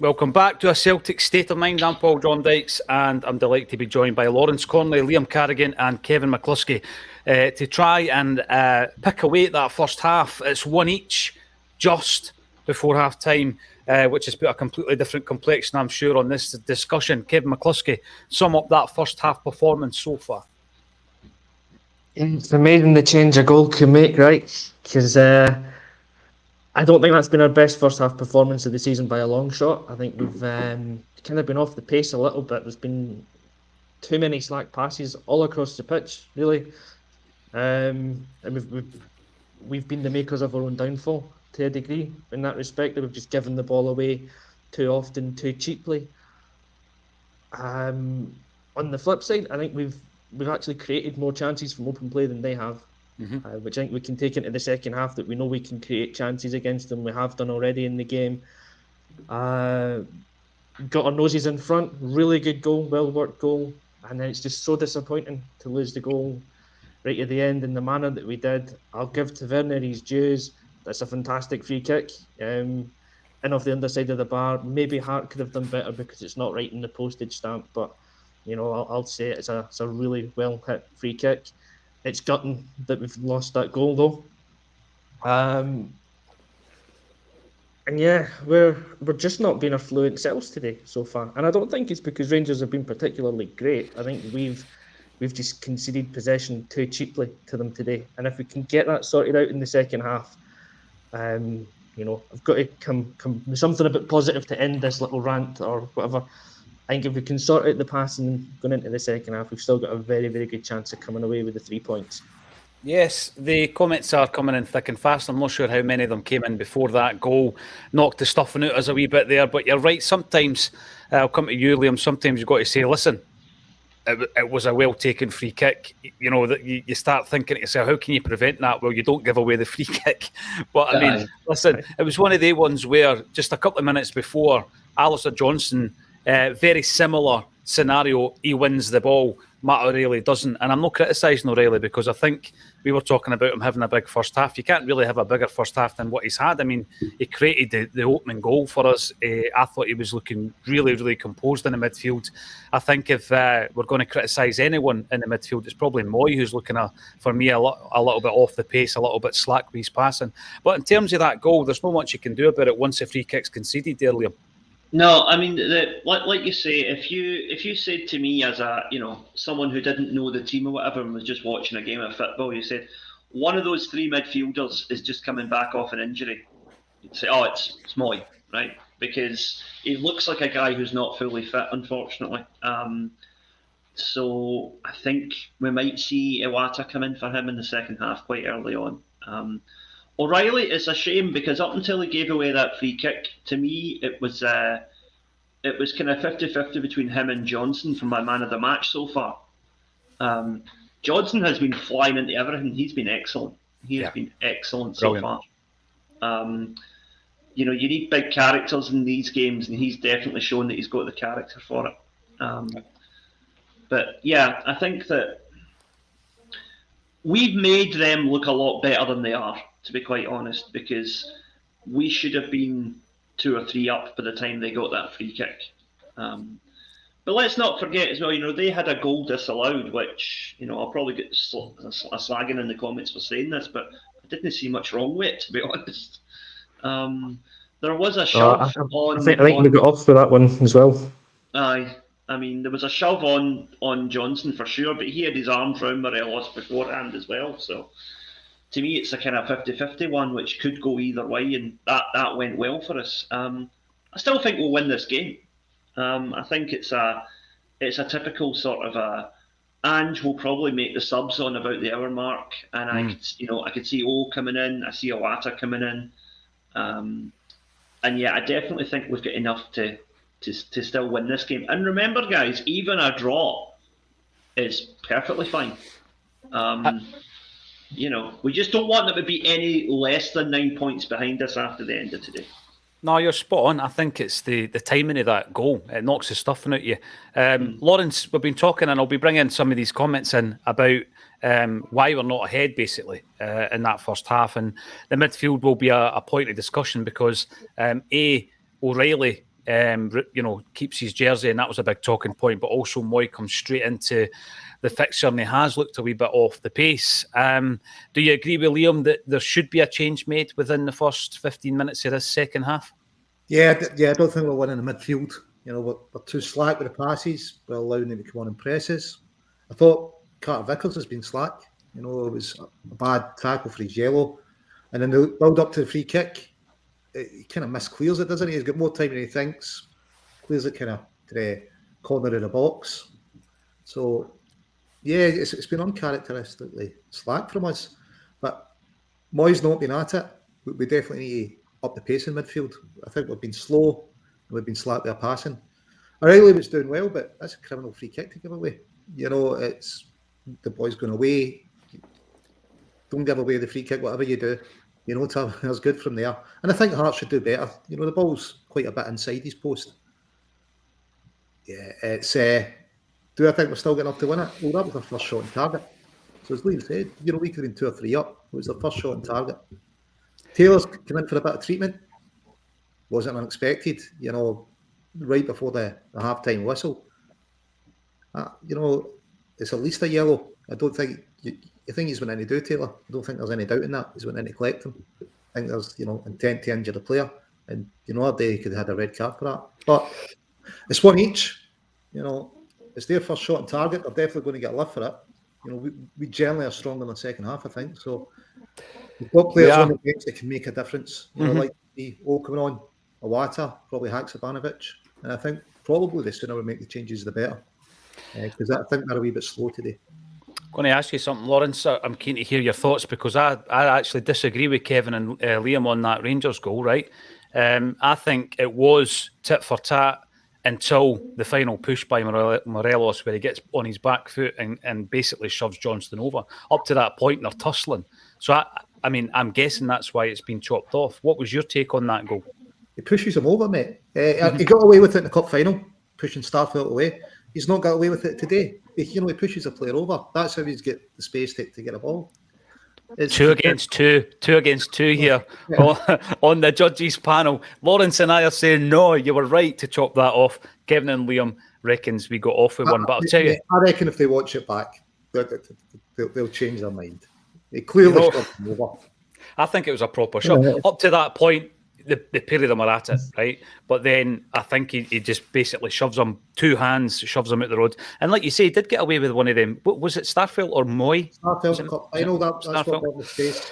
Welcome back to A Celtic State of Mind. I'm Paul John Dykes, and I'm delighted to be joined by Lawrence Conley, Liam Carrigan and Kevin McCluskey to try and pick away at that first half. It's one each just before half-time, which has put a completely different complexion, I'm sure, on this discussion. Kevin McCluskey, sum up that first half performance so far. It's amazing the change a goal can make, right? Because I don't think that's been our best first half performance of the season by a long shot. I think we've kind of been off the pace a little bit. There's been too many slack passes all across the pitch, really. And we've been the makers of our own downfall to a degree in that respect, that we've just given the ball away too often, too cheaply. On the flip side, I think we've actually created more chances from open play than they have. Which I think we can take into the second half, that we know we can create chances against them. We have done already in the game. Got our noses in front. Really good goal, well-worked goal. And then it's just so disappointing to lose the goal right at the end in the manner that we did. I'll give to Werner his dues. That's a fantastic free kick. And off the underside of the bar, maybe Hart could have done better because it's not right in the postage stamp. But, you know, I'll say it's a really well-hit free kick. It's gutting that we've lost that goal, though. And yeah, we're just not being our fluent selves today so far. And I don't think it's because Rangers have been particularly great. I think we've just conceded possession too cheaply to them today. And if we can get that sorted out in the second half, you know, I've got to come with something a bit positive to end this little rant or whatever. I think if we can sort out the passing going into the second half, we've still got a very, very good chance of coming away with the 3 points. Yes, the comments are coming in thick and fast. I'm not sure how many of them came in before that goal. Knocked the stuffing out us a wee bit there, but you're right. Sometimes, I'll come to you, Liam, sometimes you've got to say, listen, it was a well-taken free kick. You know, that you start thinking to yourself, how can you prevent that? Well, you don't give away the free kick. But, I mean, listen, it was one of the ones where just a couple of minutes before, Alistair Johnston, very similar scenario, he wins the ball. Matt O'Reilly doesn't. And I'm not criticising O'Reilly because I think we were talking about him having a big first half. You can't really have a bigger first half than what he's had. I mean, he created the opening goal for us. I thought he was looking really, really composed in the midfield. I think if we're going to criticise anyone in the midfield, it's probably Moy, who's looking, for me, a little bit off the pace, a little bit slack with his passing. But in terms of that goal, there's not much you can do about it once the free kick's conceded there, Liam. No, I mean, like you say, if you said to me as someone who didn't know the team or whatever and was just watching a game of football, you said one of those three midfielders is just coming back off an injury, you'd say, oh, it's Moy, right? Because he looks like a guy who's not fully fit, unfortunately. So I think we might see Iwata come in for him in the second half quite early on. O'Reilly, it's a shame because up until he gave away that free kick, to me it was kind of 50-50 between him and Johnson for my man of the match so far. Johnson has been flying into everything. He's been excellent. He has been excellent so far. You need big characters in these games, and he's definitely shown that he's got the character for it. But yeah, I think that we've made them look a lot better than they are, to be quite honest, because we should have been 2 or 3 up by the time they got that free kick. But let's not forget as well, they had a goal disallowed, which, I'll probably get a slagging in the comments for saying this, but I didn't see much wrong with it, to be honest. There was a shove on... I think we got off for that one as well. Aye. I mean, there was a shove on Johnson for sure, but he had his arms round Morelos beforehand as well, so... To me, it's a kind of 50-50 one, which could go either way, and that went well for us. I still think we'll win this game. I think it's a typical sort of Ange will probably make the subs on about the hour mark, and I could see O coming in, I see Iwata coming in, and yeah, I definitely think we've got enough to still win this game. And remember, guys, even a draw is perfectly fine. We just don't want them to be any less than 9 points behind us after the end of today. No, you're spot on. I think it's the timing of that goal. It knocks the stuffing out you. Lawrence, we've been talking, and I'll be bringing some of these comments in about why we're not ahead, basically, in that first half. And the midfield will be a point of discussion because, O'Reilly keeps his jersey, and that was a big talking point. But also, Moy comes straight into the fixture, and he has looked a wee bit off the pace. Do you agree with Liam that there should be a change made within the first 15 minutes of this second half? Yeah, I don't think we're winning the midfield. We're too slack with the passes. We're allowing them to come on and presses. I thought Carter Vickers has been slack. It was a bad tackle for his yellow. And then the build up to the free kick, he kind of misclears it, doesn't he? He's got more time than he thinks. Clears it kind of to the corner of the box. So, yeah, it's been uncharacteristically slack from us. But Moy's not been at it. We definitely need to up the pace in midfield. I think we've been slow and we've been slack with our passing. O'Reilly was doing well, but that's a criminal free kick to give away. It's the boy's going away. Don't give away the free kick, whatever you do. It's good from there. And I think Hart should do better. The ball's quite a bit inside his post. Yeah, it's... do I think we're still good enough to win it? Well, that was our first shot on target. So as Liam said, we could have been 2 or 3 up. It was the first shot on target. Taylor's come in for a bit of treatment. Wasn't unexpected, right before the half-time whistle. It's at least a yellow. I don't think... You think he's went in to do, Taylor? I don't think there's any doubt in that. He's went in to collect him. I think there's, intent to injure the player. And, our day he could have had a red card for that. But it's one each. It's their first shot on target. They're definitely going to get a lift for it. We generally are stronger in the second half, I think. So we've got players on the bench that can make a difference. Like the coming on, Awata, probably Haksabanovic. And I think probably the sooner we make the changes, the better. Because I think they're a wee bit slow today. Going to ask you something, Lawrence. I'm keen to hear your thoughts because I actually disagree with Kevin and Liam on that Rangers goal, right? I think it was tit for tat until the final push by Morelos where he gets on his back foot and basically shoves Johnston over. Up to that point, they're tussling. So, I'm guessing that's why it's been chopped off. What was your take on that goal? He pushes him over, mate. He got away with it in the cup final, pushing Starfelt away. He's not got away with it today. He pushes a player over. That's how he's get the space to get a ball. It's 2 against 2 here on the judges panel. Lawrence and I are saying, no, you were right to chop that off. Kevin and Liam reckons we got off with one. But I'll tell you... I reckon if they watch it back, they'll change their mind. They clearly shot him over. I think it was a proper shot. Up to that point, the pair of them are at it, right? But then I think he just basically shoves him, 2 hands, shoves him out the road. And like you say, he did get away with one of them. Was it Starfelt or Moy? Starfelt. I know that's what got the space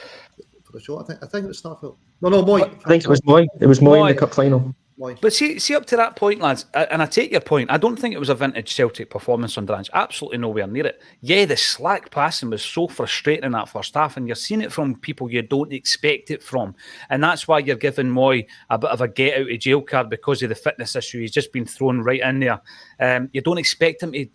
for the shot. I think it was Starfelt. No, Moy. I think it was Moy. It was Moy in the cup final. But see up to that point, lads, and I take your point, I don't think it was a vintage Celtic performance under Ange. Absolutely nowhere near it. Yeah, the slack passing was so frustrating in that first half, and you're seeing it from people you don't expect it from. And that's why you're giving Moy a bit of a get-out-of-jail card because of the fitness issue. He's just been thrown right in there. You don't expect him to,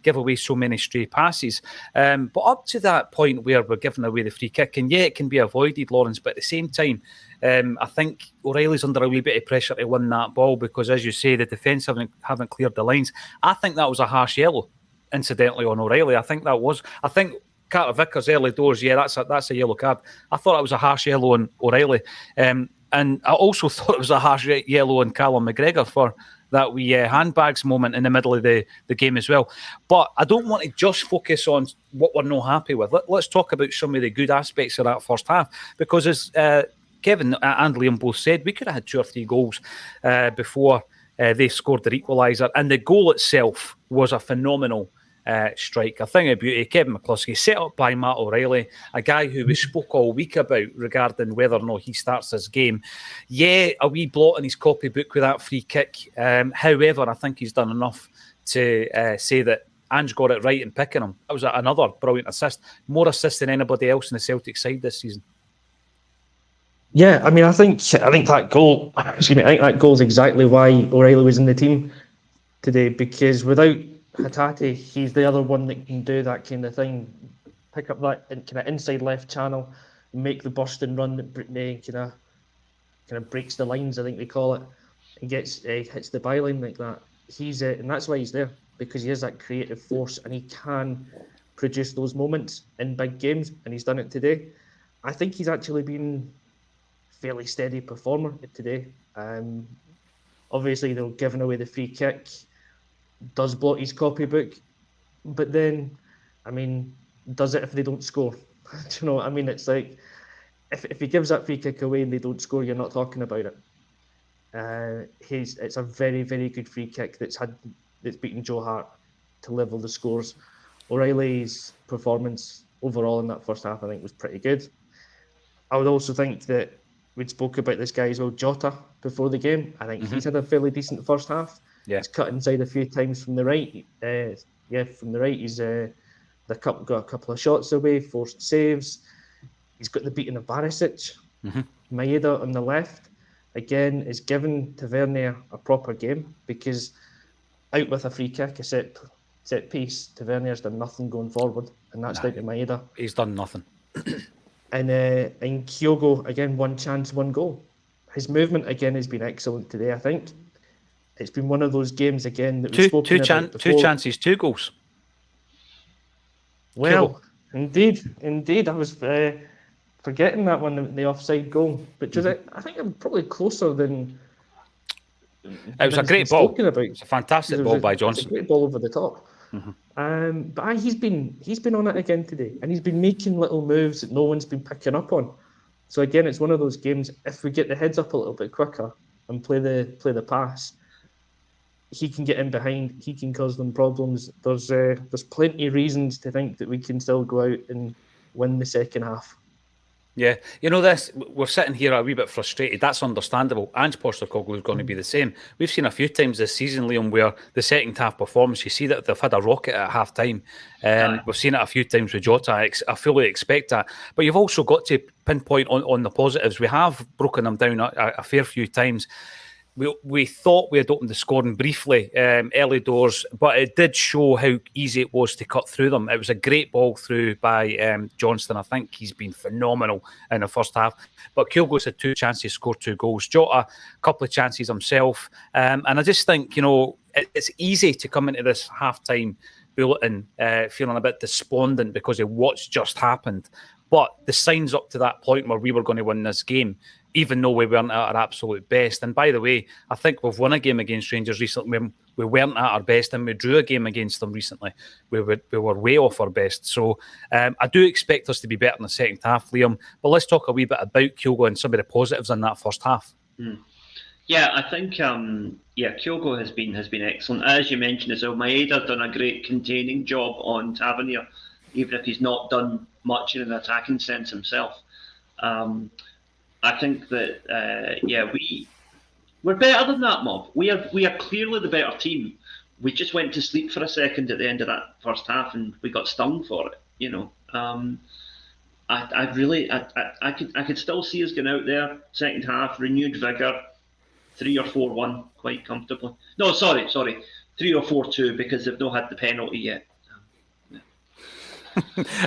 give away so many stray passes. But up to that point where we're giving away the free kick, and yeah, it can be avoided, Lawrence, but at the same time, I think O'Reilly's under a wee bit of pressure to win that ball because, as you say, the defence haven't cleared the lines. I think that was a harsh yellow, incidentally, on O'Reilly. I think Carter Vickers early doors, yeah, that's a yellow card. I thought it was a harsh yellow on O'Reilly. And I also thought it was a harsh yellow on Callum McGregor for that wee handbags moment in the middle of the game as well. But I don't want to just focus on what we're not happy with. Let's talk about some of the good aspects of that first half because as Kevin and Liam both said, we could have had 2 or 3 goals before they scored their equaliser. And the goal itself was a phenomenal strike, a thing of beauty. Kevin McCluskey, set up by Matt O'Reilly, a guy who we spoke all week about regarding whether or not he starts this game. Yeah, a wee blot in his copybook with that free kick. However, I think he's done enough to say that Ange got it right in picking him. That was another brilliant assist. More assists than anybody else in the Celtic side this season. Yeah, I think that goal. Excuse me. I think that goal is exactly why O'Reilly was in the team today because without Hatate, he's the other one that can do that kind of thing, pick up that kind of inside left channel, make the burst and run that kind of breaks the lines. I think they call it, and hits the byline like that. He's and that's why he's there because he has that creative force and he can produce those moments in big games, and he's done it today. I think he's actually been fairly steady performer today. Obviously, they're giving away the free kick, does block his copybook, but then, I mean, does it if they don't score? Do you know what I mean? It's like, if he gives that free kick away and they don't score, you're not talking about it. It's a very, very good free kick that's beaten Joe Hart to level the scores. O'Reilly's performance overall in that first half, I think, was pretty good. I would also think that we'd spoke about this guy as well, Jota, before the game. I think he's had a fairly decent first half. Yeah. He's cut inside a few times from the right. From the right, he's got a couple of shots away, forced saves. He's got the beating of Barisic. Maeda on the left, again, is given Tavernier a proper game, because out with a free kick, a set piece, Tavernier's done nothing going forward, and that's down to Maeda. He's done nothing. And Kyogo, again, one chance, one goal. His movement, again, has been excellent today, I think. It's been one of those games, again, that we've spoken about before. 2 chances, 2 goals. Well, indeed. I was forgetting that one, the offside goal. But I think I'm probably closer than... It was a great ball. It's a fantastic ball by Johnson. It's a great ball over the top. But he's been on it again today, and he's been making little moves that no one's been picking up on. So again, it's one of those games. If we get the heads up a little bit quicker and play the pass, he can get in behind. He can cause them problems. There's plenty of reasons to think that we can still go out and win the second half. Yeah, we're sitting here a wee bit frustrated. That's understandable. Ange Postecoglou is going to be the same. We've seen a few times this season, Liam, where the second half performance, you see that they've had a rocket at half time. We've seen it a few times with Jota. I fully expect that. But you've also got to pinpoint on the positives. We have broken them down a fair few times. We thought we had opened the scoring briefly early doors, but it did show how easy it was to cut through them. It was a great ball through by Johnston. I think he's been phenomenal in the first half. But Kyogo's had 2 chances, scored 2 goals. Jota, a couple of chances himself. And I just think, it's easy to come into this half-time bulletin feeling a bit despondent because of what's just happened. But the signs up to that point where we were going to win this game, even though we weren't at our absolute best. And by the way, I think we've won a game against Rangers recently when we weren't at our best, and we drew a game against them recently. We were way off our best. So I do expect us to be better in the second half, Liam. But let's talk a wee bit about Kyogo and some of the positives in that first half. Yeah, I think Kyogo has been excellent. As you mentioned as well, Maeda's done a great containing job on Tavernier, even if he's not done much in an attacking sense himself. I think that we're better than that mob. We are clearly the better team. We just went to sleep for a second at the end of that first half, and we got stung for it. I could still see us going out there second half, renewed vigour, 3 or 4-1 quite comfortably. No, sorry, 3 or 4-2 because they've not had the penalty yet.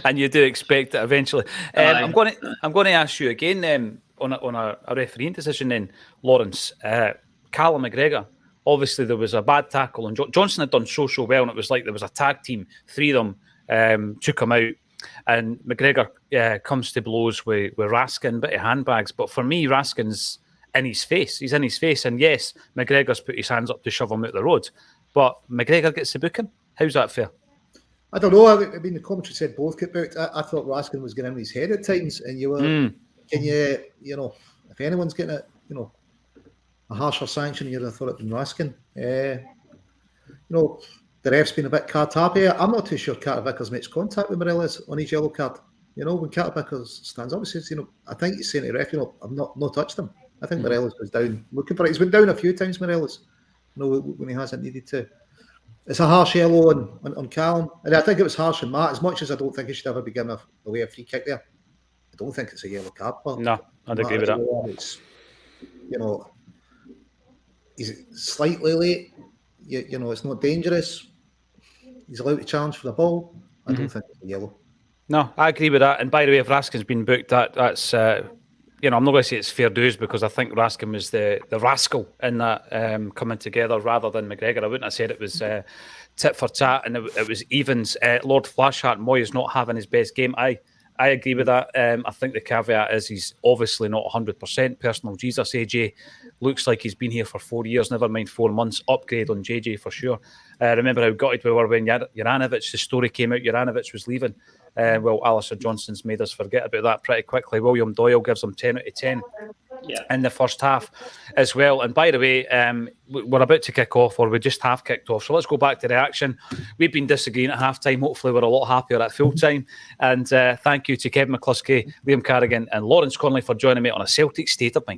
And you do expect it eventually. I'm going to ask you again. On a refereeing decision then, Lawrence, Callum McGregor, obviously there was a bad tackle and Johnson had done so well, and it was like there was a tag team, 3 of them took him out, and McGregor comes to blows with Raskin, bit of handbags, but for me Raskin's in his face, he's in his face, and yes, McGregor's put his hands up to shove him out the road, but McGregor gets the booking. How's that fair? I don't know. I mean, the commentary said both get booked. I thought Raskin was getting in his head at times, and you were... Can you, if anyone's getting a harsher sanction, you'd have thought it'd been Raskin. The ref's been a bit card happy. I'm not too sure Carter Vickers makes contact with Morelos on his yellow card. When Carter Vickers stands up, he says, I think he's saying to the ref, I've not touched him. I think Morelos was down looking for it. He's been down a few times, Morelos, when he hasn't needed to. It's a harsh yellow on Callum. And I think it was harsh on Matt, as much as I don't think he should ever be given away a free kick there. I don't think it's a yellow card. No, I'd agree with that. It's, he's slightly late. It's not dangerous. He's allowed to challenge for the ball. I don't think it's a yellow. No, I agree with that. And by the way, if Raskin's been booked, that's I'm not going to say it's fair dues, because I think Raskin was the rascal in that coming together rather than McGregor. I wouldn't have said it was tit for tat and it was evens. Lord Flashheart Moy is not having his best game. I agree with that. I think the caveat is he's obviously not 100%. Personal Jesus, AJ looks like he's been here for 4 years, never mind 4 months. Upgrade on JJ for sure. Remember how gutted we were when Juranovic, the story came out, Juranovic was leaving. Well, Alistair Johnston's made us forget about that pretty quickly. William Doyle gives him 10 out of 10. Yeah. In the first half as well. And by the way, we're about to kick off, or we just have kicked off. So let's go back to the action. We've been disagreeing at half-time. Hopefully we're a lot happier at full-time. And thank you to Kevin McCluskey, Liam Carrigan and Lawrence Connolly for joining me on A Celtic State of Mind.